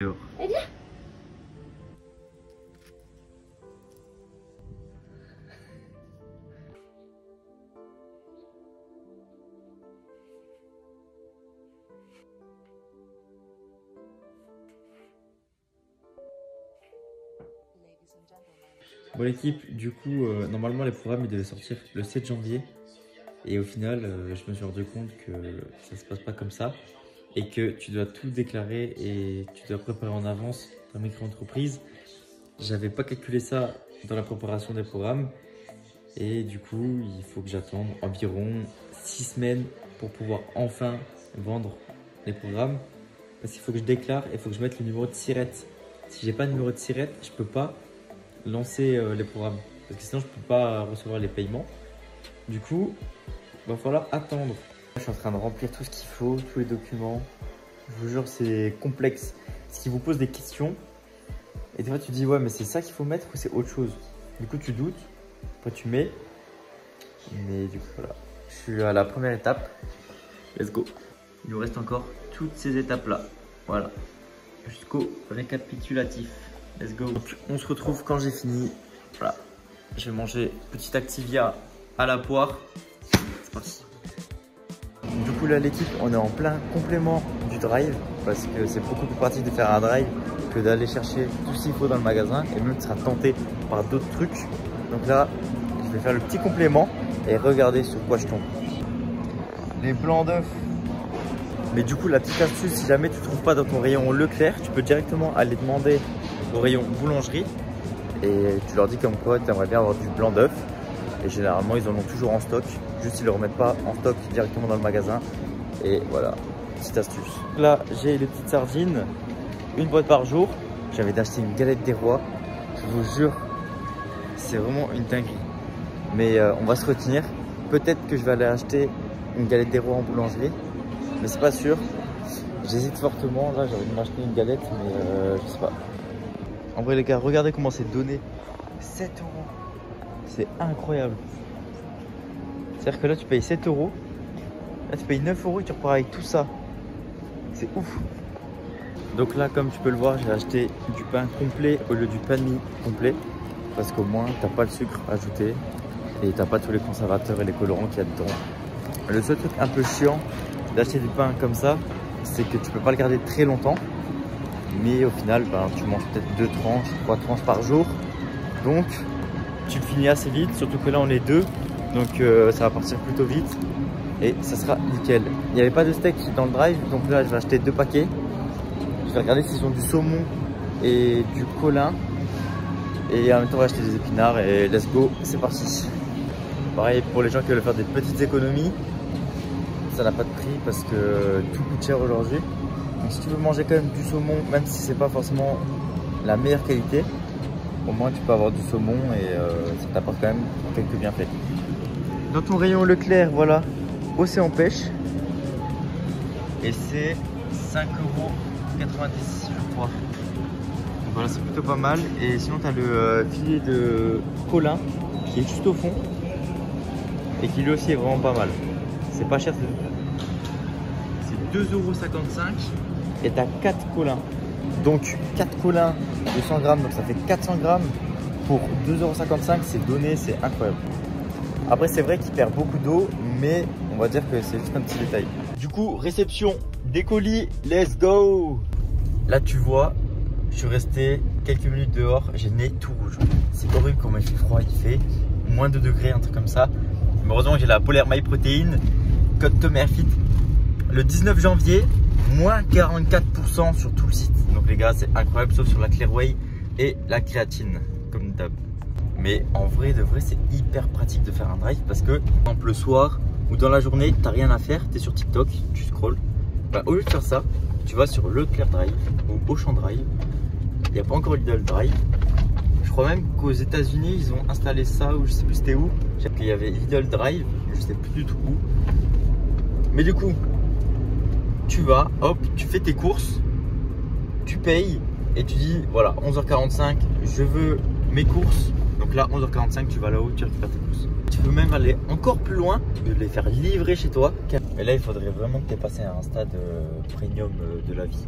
Eh bien. Bon l'équipe, du coup, normalement les programmes ils devaient sortir le 7 janvier et au final je me suis rendu compte que ça se passe pas comme ça et que tu dois tout déclarer et tu dois préparer en avance ta micro-entreprise. J'avais pas calculé ça dans la préparation des programmes et du coup il faut que j'attende environ 6 semaines pour pouvoir enfin vendre les programmes parce qu'il faut que je déclare et il faut que je mette le numéro de SIRET. Si j'ai pas de numéro de SIRET, je peux pas lancer les programmes parce que sinon je peux pas recevoir les paiements. Du coup il va falloir attendre. Je suis en train de remplir tout ce qu'il faut, tous les documents. Je vous jure c'est complexe parce qu'ils vous posent des questions et des fois tu te dis ouais mais c'est ça qu'il faut mettre ou c'est autre chose. Du coup tu doutes, après tu mets, mais du coup voilà, je suis à la première étape. Let's go. Il nous reste encore toutes ces étapes là, voilà, jusqu'au récapitulatif. Let's go. Donc, on se retrouve quand j'ai fini. Voilà. Je vais manger petit Activia à la poire. C'est parti. Du coup là l'équipe, on est en plein complément du drive parce que c'est beaucoup plus pratique de faire un drive que d'aller chercher tout ce qu'il faut dans le magasin et même tu seras tenté par d'autres trucs. Donc là, je vais faire le petit complément et regarder sur quoi je tombe. Les blancs d'œufs. Mais du coup la petite astuce, si jamais tu ne trouves pas dans ton rayon Leclerc, tu peux directement aller demander au rayon boulangerie et tu leur dis comme quoi tu aimerais bien avoir du blanc d'œuf et généralement ils en ont toujours en stock, juste ils ne le remettent pas en stock directement dans le magasin. Et voilà, petite astuce. Là j'ai les petites sardines, une boîte par jour. J'avais d'acheter une galette des rois, je vous jure c'est vraiment une dinguerie, mais on va se retenir. Peut-être que je vais aller acheter une galette des rois en boulangerie, mais c'est pas sûr. J'hésite fortement, là j'ai envie de m'acheter une galette mais je sais pas. En vrai les gars, regardez comment c'est donné. 7 €. C'est incroyable. C'est-à-dire que là tu payes 7 €. Là tu payes 9 € et tu repars avec tout ça. C'est ouf. Donc là comme tu peux le voir, j'ai acheté du pain complet au lieu du pain de mie complet. Parce qu'au moins t'as pas le sucre ajouté. Et t'as pas tous les conservateurs et les colorants qu'il y a dedans. Le seul truc un peu chiant d'acheter du pain comme ça, c'est que tu peux pas le garder très longtemps. Mais au final, ben, tu manges peut-être 2 tranches, 3 tranches par jour. Donc, tu le finis assez vite, surtout que là, on est 2. Donc, ça va partir plutôt vite. Et ça sera nickel. Il n'y avait pas de steak dans le drive. Donc là, je vais acheter 2 paquets. Je vais regarder s'ils ont du saumon et du colin. Et en même temps, on va acheter des épinards. Et let's go, c'est parti. Pareil, pour les gens qui veulent faire des petites économies, ça n'a pas de prix parce que tout coûte cher aujourd'hui. Donc si tu veux manger quand même du saumon, même si c'est pas forcément la meilleure qualité, au moins tu peux avoir du saumon et ça t'apporte quand même quelques bienfaits. Dans ton rayon Leclerc, voilà, Océan Pêche. Et c'est 5,90 € je crois. Donc voilà, c'est plutôt pas mal. Et sinon tu as le filet de colin qui est juste au fond et qui lui aussi est vraiment pas mal. C'est pas cher, c'est 2,55 € et t'as 4 colins. Donc 4 colins de 100 grammes, donc ça fait 400 grammes pour 2,55 €, c'est donné, c'est incroyable. Après c'est vrai qu'il perd beaucoup d'eau, mais on va dire que c'est juste un petit détail. Du coup, réception des colis, let's go. Là tu vois, je suis resté quelques minutes dehors, j'ai le nez tout rouge. C'est horrible comment il fait froid, il fait moins 2 degrés, un truc comme ça. Mais heureusement j'ai la Polaire My Protein, code TOMAIRFIT. Le 19 janvier, moins 44% sur tout le site. Donc les gars, c'est incroyable, sauf sur la Clearway et la créatine, comme d'hab. Mais en vrai de vrai, c'est hyper pratique de faire un drive parce que, par exemple, le soir ou dans la journée, t'as rien à faire, t'es sur TikTok, tu scrolls. Bah, au lieu de faire ça, tu vas sur Leclerc Drive ou Auchan Drive. Il n'y a pas encore Lidl Drive. Je crois même qu'aux États-Unis, ils ont installé ça, ou je sais plus c'était où. Je sais qu'il y avait Lidl Drive, je sais plus du tout où. Mais du coup, tu vas, hop, tu fais tes courses, tu payes et tu dis voilà, 11 h 45, je veux mes courses. Donc là, 11 h 45, tu vas là-haut, tu récupères tes courses. Tu peux même aller encore plus loin, de les faire livrer chez toi. Et là, il faudrait vraiment que tu aies passé à un stade premium de la vie.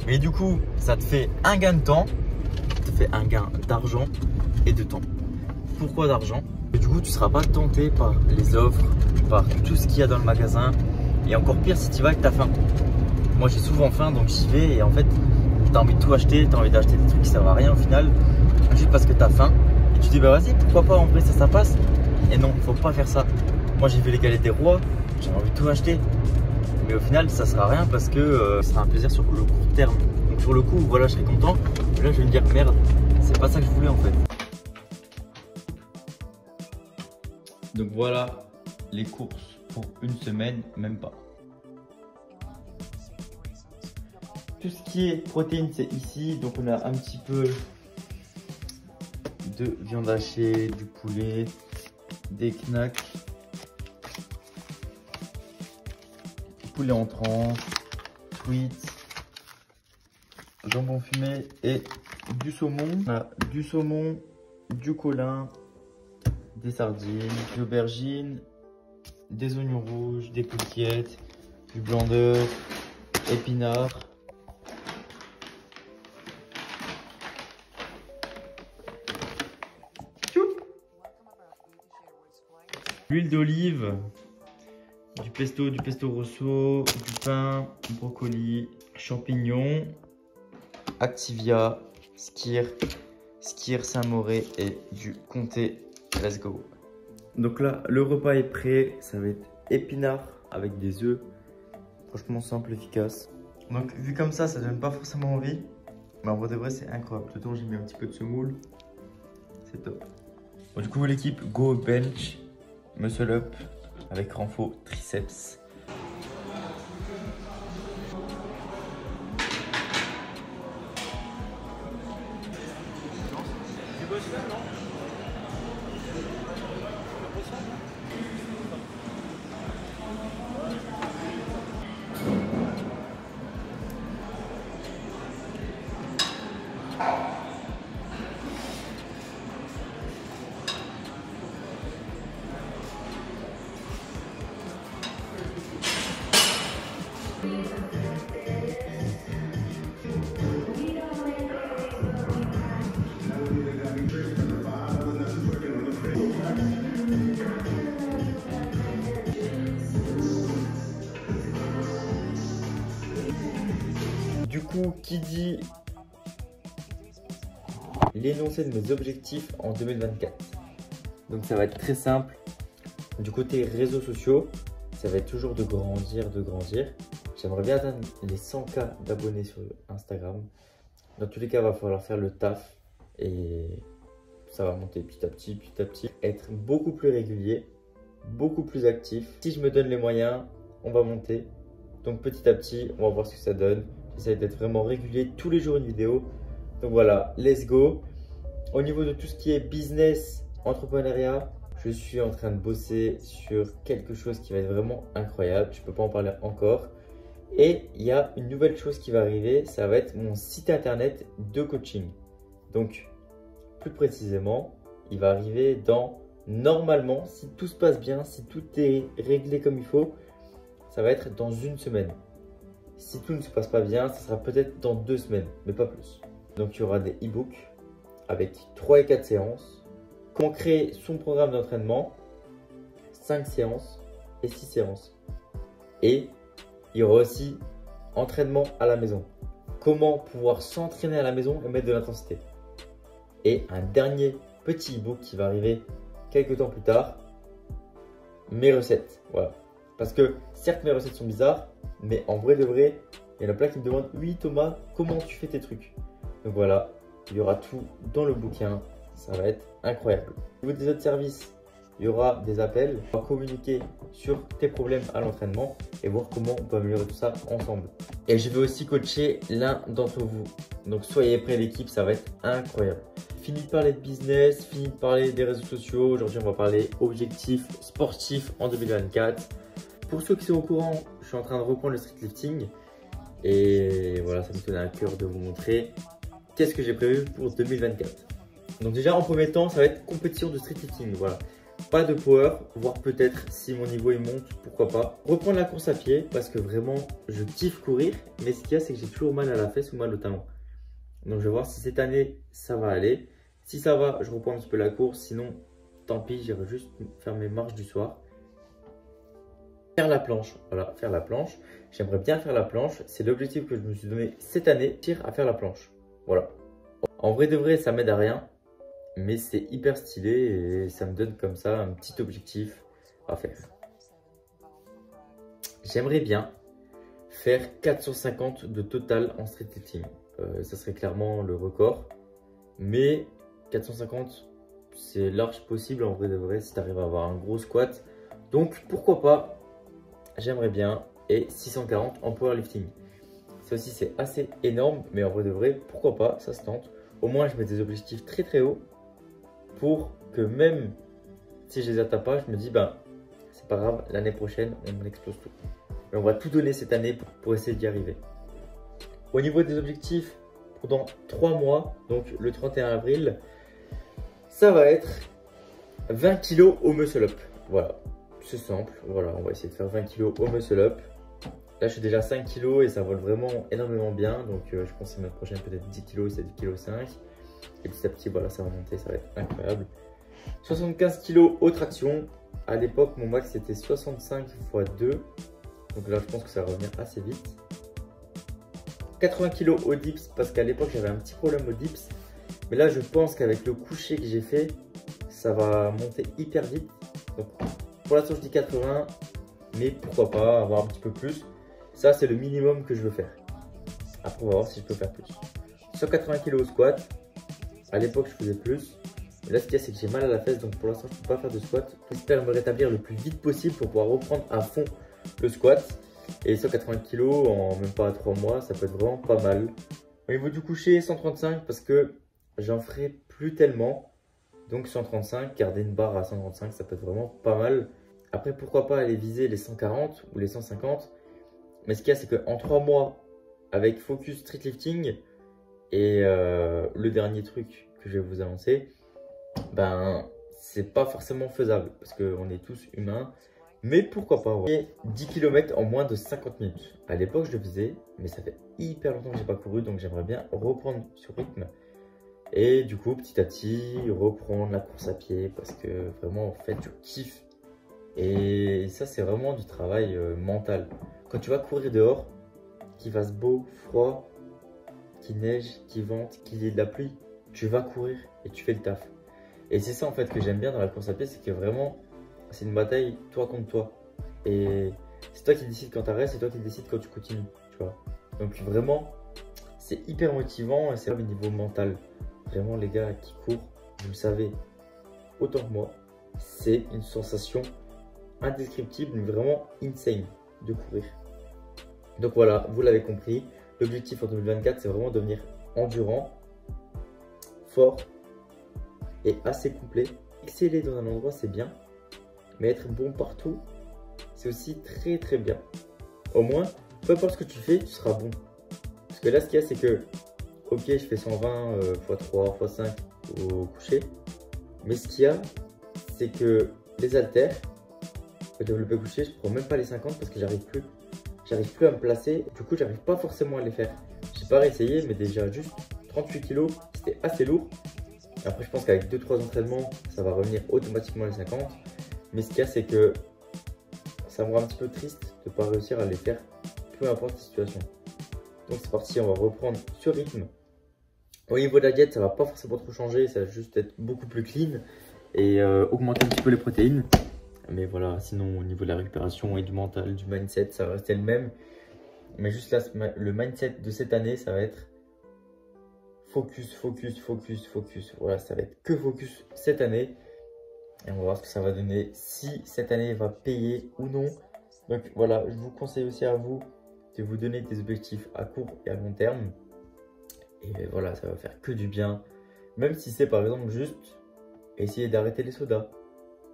Mais du coup, ça te fait un gain de temps, ça te fait un gain d'argent et de temps. Pourquoi d'argent? Du coup, tu ne seras pas tenté par les offres, par tout ce qu'il y a dans le magasin. Et encore pire si tu vas avec ta faim. Moi, j'ai souvent faim, donc j'y vais. Et en fait, tu as envie de tout acheter, tu as envie d'acheter des trucs qui servent à rien au final, juste parce que tu as faim. Et tu te dis, bah vas-y, pourquoi pas, en vrai, ça passe. Et non, faut pas faire ça. Moi, j'ai vu les galettes des rois, j'ai envie de tout acheter. Mais au final, ça sera rien parce que ce sera un plaisir sur le court terme. Donc sur le coup, voilà, je serai content. Mais là, je vais me dire, merde, c'est pas ça que je voulais en fait. Donc voilà les courses pour une semaine, même pas. Tout ce qui est protéines, c'est ici. Donc on a un petit peu de viande hachée, du poulet, des knacks, poulet en tranches, frites, jambon fumé et du saumon. On a du saumon, du colin, des sardines, de l'aubergine, des oignons rouges, des coquillettes, du blanc d'œuf, épinards. L'huile d'olive, du pesto rosso, du pain, brocoli, champignons, Activia, Skyr Saint-Moré et du comté. Let's go. Donc là, le repas est prêt. Ça va être épinards avec des œufs. Franchement simple, efficace. Donc vu comme ça donne pas forcément envie. Mais en vrai de vrai, c'est incroyable. Dedans, j'ai mis un petit peu de semoule. C'est top. Bon, du coup, l'équipe go bench, muscle up avec renfort triceps. Du coup, qui dit l'énoncé de mes objectifs en 2024? Donc ça va être très simple. Du côté réseaux sociaux, ça va être toujours de grandir, J'aimerais bien atteindre les 100K d'abonnés sur Instagram. Dans tous les cas, il va falloir faire le taf et ça va monter petit à petit. Être beaucoup plus régulier, beaucoup plus actif. Si je me donne les moyens, on va monter. Donc petit à petit, on va voir ce que ça donne. J'essaie d'être vraiment régulier, tous les jours une vidéo. Donc voilà, let's go. Au niveau de tout ce qui est business, entrepreneuriat, je suis en train de bosser sur quelque chose qui va être vraiment incroyable. Je ne peux pas en parler encore. Et il y a une nouvelle chose qui va arriver, ça va être mon site internet de coaching. Donc, plus précisément, il va arriver normalement, si tout se passe bien, si tout est réglé comme il faut, ça va être dans une semaine. Si tout ne se passe pas bien, ça sera peut-être dans 2 semaines, mais pas plus. Donc, il y aura des e-books avec 3 et 4 séances. Comment créer son programme d'entraînement, 5 séances et 6 séances. Et il y aura aussi entraînement à la maison. Comment pouvoir s'entraîner à la maison et mettre de l'intensité. Et un dernier petit e-book qui va arriver quelques temps plus tard. Mes recettes. Voilà. Parce que certes, mes recettes sont bizarres, mais en vrai de vrai, il y en a plein qui me demandent « Oui Thomas, comment tu fais tes trucs ?» Donc voilà, il y aura tout dans le bouquin. Ça va être incroyable. Au niveau des autres services, il y aura des appels. On va communiquer sur tes problèmes à l'entraînement et voir comment on peut améliorer tout ça ensemble. Et je vais aussi coacher l'un d'entre vous. Donc soyez prêts l'équipe, ça va être incroyable. Fini de parler de business, fini de parler des réseaux sociaux. Aujourd'hui, on va parler objectifs sportifs en 2024. Pour ceux qui sont au courant, je suis en train de reprendre le street lifting. Et voilà, ça me tenait à cœur de vous montrer qu'est-ce que j'ai prévu pour 2024. Donc déjà, en premier temps, ça va être compétition de street lifting. Voilà. pas de power, voire peut-être si mon niveau il monte, pourquoi pas. Reprendre la course à pied parce que vraiment je kiffe courir, mais ce qu'il y a c'est que j'ai toujours mal à la fesse ou mal au talon. Donc je vais voir si cette année ça va aller. Si ça va, je reprends un petit peu la course, sinon tant pis, j'irai juste faire mes marches du soir. Faire la planche, voilà, faire la planche. J'aimerais bien faire la planche, c'est l'objectif que je me suis donné cette année, à faire la planche. Voilà. En vrai de vrai, ça m'aide à rien. Mais c'est hyper stylé et ça me donne comme ça un petit objectif à faire. J'aimerais bien faire 450 de total en street lifting. Ça serait clairement le record. Mais 450, c'est large possible en vrai de vrai si tu arrives à avoir un gros squat. Donc pourquoi pas, j'aimerais bien. Et 640 en powerlifting. Ça aussi c'est assez énorme, mais en vrai de vrai, pourquoi pas, ça se tente. Au moins je mets des objectifs très très hauts. Pour que même si je les atteins pas, je me dis, ben, c'est pas grave, l'année prochaine, on explose tout. Et on va tout donner cette année pour essayer d'y arriver. Au niveau des objectifs, pendant 3 mois, donc le 31 avril, ça va être 20 kg au muscle up. Voilà, c'est simple. Voilà, on va essayer de faire 20 kg au muscle up. Là, je suis déjà 5 kg et ça vole vraiment énormément bien. Donc, je pense que la semaine prochaine, peut-être 10 kg, c'est 10 kg 5. Et petit à petit, voilà, ça va monter, ça va être incroyable. 75 kg aux tractions. À l'époque, mon max c'était 65 x 2. Donc là, je pense que ça va revenir assez vite. 80 kg au dips, parce qu'à l'époque, j'avais un petit problème au dips. Mais là, je pense qu'avec le coucher que j'ai fait, ça va monter hyper vite. Donc, pour l'instant, je dis 80. Mais pourquoi pas avoir un petit peu plus. Ça, c'est le minimum que je veux faire. Après, on va voir si je peux faire plus. 180 kg au squat. À l'époque, je faisais plus. Mais là, ce qu'il y a, c'est que j'ai mal à la fesse. Donc, pour l'instant, je ne peux pas faire de squat. J'espère me rétablir le plus vite possible pour pouvoir reprendre à fond le squat. Et 180 kg en même pas 3 mois, ça peut être vraiment pas mal. Au niveau du coucher, 135 parce que j'en ferai plus tellement. Donc, 135, garder une barre à 135, ça peut être vraiment pas mal. Après, pourquoi pas aller viser les 140 ou les 150. Mais ce qu'il y a, c'est qu'en 3 mois, avec Focus Street Lifting, et le dernier truc que je vais vous annoncer, ben c'est pas forcément faisable parce qu'on est tous humains. Mais pourquoi pas, ouais. 10 km en moins de 50 minutes. À l'époque, je le faisais, mais ça fait hyper longtemps que j'ai pas couru, donc j'aimerais bien reprendre ce rythme. Et du coup, petit à petit, reprendre la course à pied parce que vraiment, en fait, je kiffe. Et ça, c'est vraiment du travail mental. Quand tu vas courir dehors, qu'il fasse beau, froid, qu'il neige, qu'il vente, qu'il y ait de la pluie, tu vas courir et tu fais le taf. Et c'est ça en fait que j'aime bien dans la course à pied, c'est que vraiment c'est une bataille toi contre toi. Et c'est toi qui décides quand tu arrêtes, c'est toi qui décides quand tu continues, tu vois. Donc vraiment c'est hyper motivant et c'est au niveau mental. Vraiment les gars qui courent, vous le savez autant que moi, c'est une sensation indescriptible, mais vraiment insane de courir. Donc voilà, vous l'avez compris. L'objectif en 2024, c'est vraiment devenir endurant, fort et assez complet. Exceller dans un endroit, c'est bien, mais être bon partout, c'est aussi très très bien. Au moins, peu importe ce que tu fais, tu seras bon. Parce que là, ce qu'il y a, c'est que, ok, je fais 120 x 3 x 5 au coucher, mais ce qu'il y a, c'est que les haltères, le développé couché, je prends même pas les 50 parce que j'arrive plus à me placer, du coup j'arrive pas forcément à les faire. J'ai pas réessayé, mais déjà juste 38 kg, c'était assez lourd. Après je pense qu'avec 2-3 entraînements, ça va revenir automatiquement les 50. Mais ce qu'il y a, c'est que ça me rend un petit peu triste de ne pas réussir à les faire, peu importe la situation. Donc c'est parti, on va reprendre ce rythme. Au niveau de la diète, ça va pas forcément trop changer, ça va juste être beaucoup plus clean et augmenter un petit peu les protéines. Mais voilà, sinon au niveau de la récupération et du mental, du mindset, ça va rester le même. Mais juste là, le mindset de cette année, ça va être focus, focus, focus, focus. Voilà, ça va être que focus cette année. Et on va voir ce que ça va donner, si cette année va payer ou non. Donc voilà, je vous conseille aussi à vous de vous donner des objectifs à court et à long terme. Et voilà, ça va faire que du bien. Même si c'est par exemple juste essayer d'arrêter les sodas.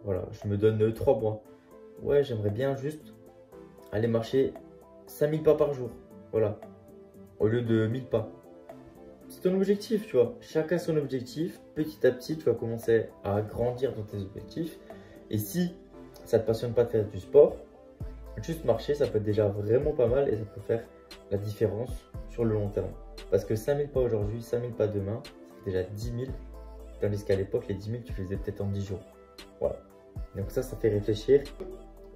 Voilà, je me donne 3 mois. Ouais, j'aimerais bien juste aller marcher 5000 pas par jour. Voilà, au lieu de 1000 pas. C'est ton objectif, tu vois. Chacun son objectif. Petit à petit, tu vas commencer à grandir dans tes objectifs. Et si ça ne te passionne pas de faire du sport, juste marcher, ça peut être déjà vraiment pas mal et ça peut faire la différence sur le long terme. Parce que 5000 pas aujourd'hui, 5000 pas demain, ça fait déjà 10 000. Tandis qu'à l'époque, les 10 000, tu faisais peut-être en 10 jours. Voilà. Donc ça fait réfléchir.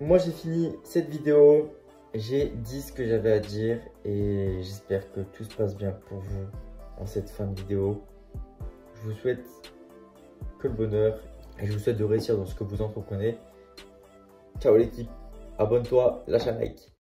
Moi, j'ai fini cette vidéo. J'ai dit ce que j'avais à dire et j'espère que tout se passe bien pour vous en cette fin de vidéo. Je vous souhaite que le bonheur et je vous souhaite de réussir dans ce que vous entreprenez. Ciao l'équipe, abonne-toi, lâche un like.